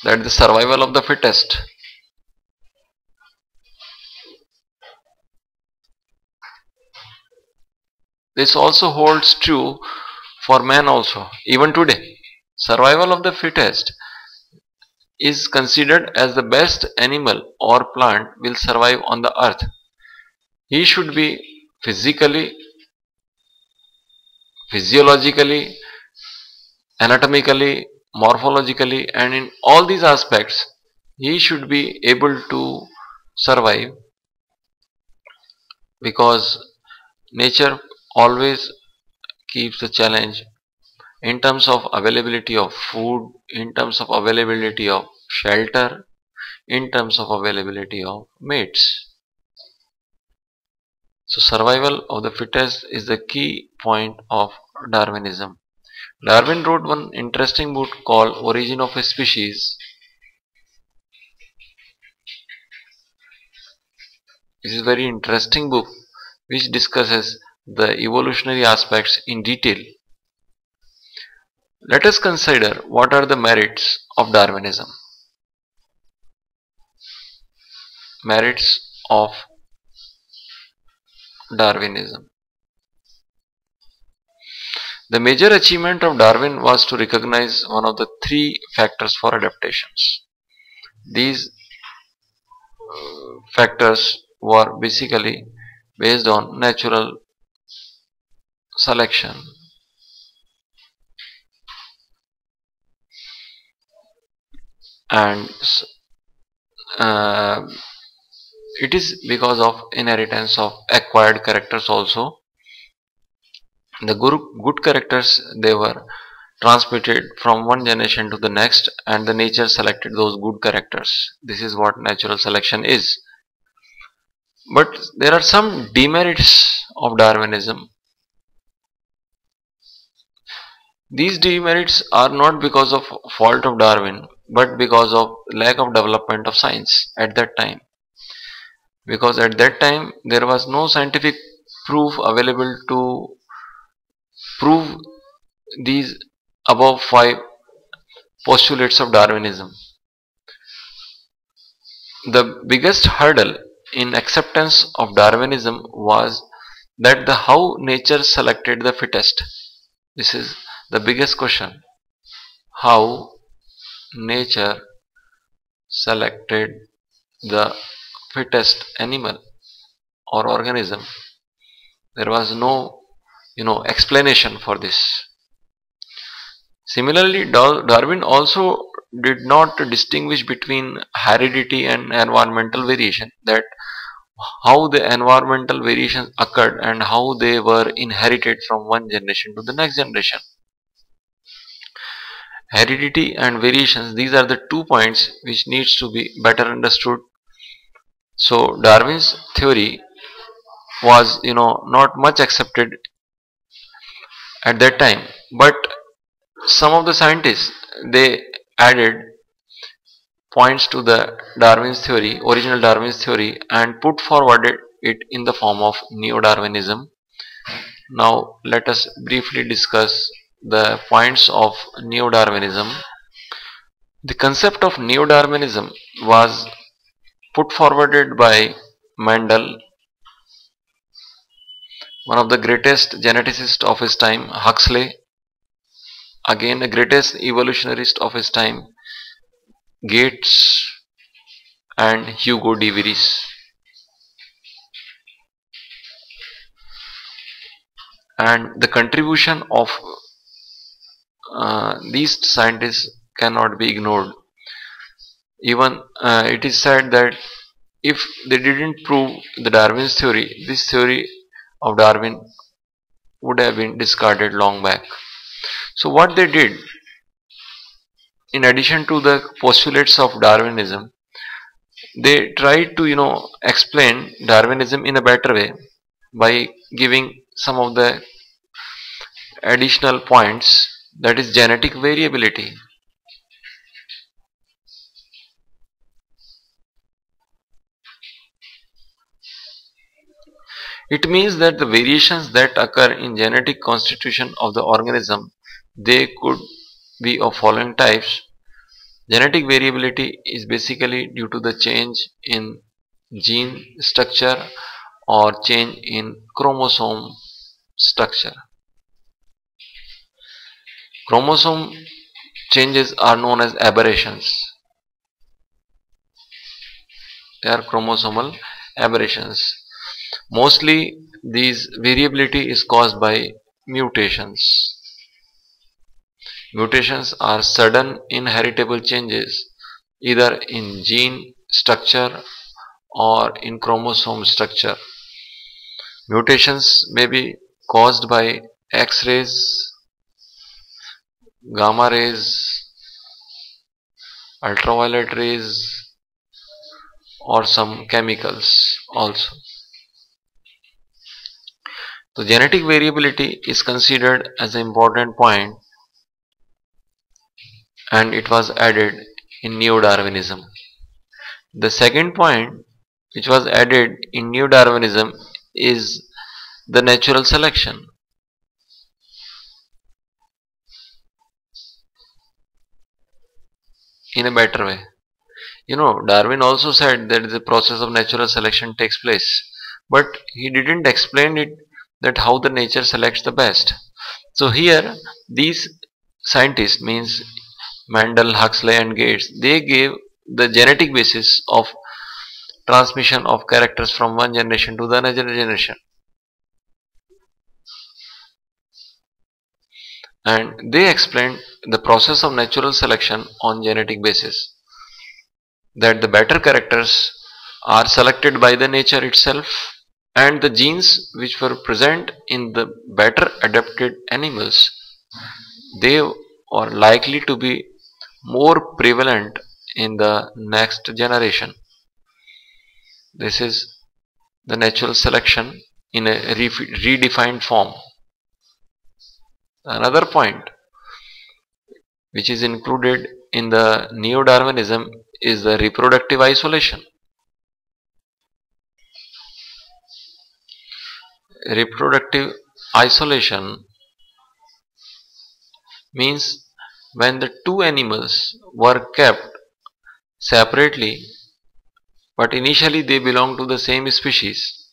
that the survival of the fittest. This also holds true for man also. Even today, survival of the fittest is considered as the best animal or plant will survive on the earth. He should be physically, physiologically, anatomically, morphologically, and in all these aspects, he should be able to survive, because nature always keeps the challenge in terms of availability of food, in terms of availability of shelter, in terms of availability of mates. So survival of the fittest is the key point of Darwinism. Darwin wrote one interesting book called Origin of a Species. This is a very interesting book which discusses the evolutionary aspects in detail. Let us consider what are the merits of Darwinism. Merits of Darwinism. The major achievement of Darwin was to recognize one of the three factors for adaptations. These factors were basically based on natural selection. And it is because of inheritance of acquired characters also. The good characters, they were transmitted from one generation to the next, and the nature selected those good characters. This is what natural selection is. But there are some demerits of Darwinism. These demerits are not because of fault of Darwin, but because of lack of development of science at that time. Because at that time there was no scientific proof available to prove these above 5 postulates of Darwinism. The biggest hurdle in acceptance of Darwinism was that the how nature selected the fittest. This is the biggest question. How nature selected the fittest animal or organism. There was no explanation for this. Similarly, Darwin also did not distinguish between heredity and environmental variation, that how the environmental variations occurred and how they were inherited from one generation to the next generation. Heredity and variations, these are the 2 points which needs to be better understood. So Darwin's theory was not much accepted at that time, but some of the scientists, they added points to the Darwin's theory, original Darwin's theory, and put forward it in the form of Neo-Darwinism. Now let us briefly discuss the points of Neo-Darwinism. The concept of Neo-Darwinism was put forwarded by Mendel, one of the greatest geneticists of his time, Huxley, again the greatest evolutionarist of his time, Gates, and Hugo de Vries. And the contribution of these scientists cannot be ignored. Even it is said that if they didn't prove the Darwin's theory, this theory of Darwin would have been discarded long back. So what they did, in addition to the postulates of Darwinism, they tried to explain Darwinism in a better way by giving some of the additional points, that is genetic variability. It means that the variations that occur in genetic constitution of the organism, they could be of following types. Genetic variability is basically due to the change in gene structure or change in chromosome structure. Chromosome changes are known as aberrations. They are chromosomal aberrations. Mostly these variability is caused by mutations. Mutations are sudden inheritable changes either in gene structure or in chromosome structure. Mutations may be caused by X-rays, gamma rays, ultraviolet rays, or some chemicals also. So genetic variability is considered as an important point, and it was added in Neo-Darwinism. The second point which was added in Neo-Darwinism is the natural selection in a better way. Darwin also said that the process of natural selection takes place, but he didn't explain it that how the nature selects the best. So here these scientists, means Mendel, Huxley and Gates, they gave the genetic basis of transmission of characters from one generation to the another generation, and they explained the process of natural selection on genetic basis, that the better characters are selected by the nature itself, and the genes which were present in the better adapted animals, they are likely to be more prevalent in the next generation. This is the natural selection in a redefined form. Another point which is included in the Neo-Darwinism is the reproductive isolation. Reproductive isolation means when the two animals were kept separately, but initially they belonged to the same species.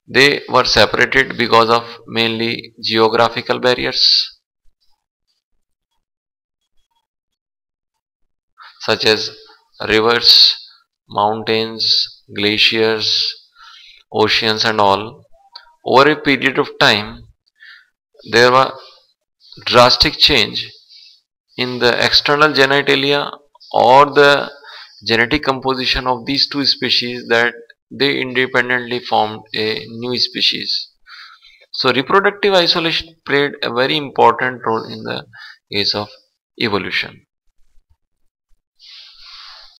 They were separated because of mainly geographical barriers such as rivers, mountains, glaciers, oceans and all. Over a period of time, there was drastic change in the external genitalia or the genetic composition of these two species, that they independently formed a new species. So reproductive isolation played a very important role in the case of evolution.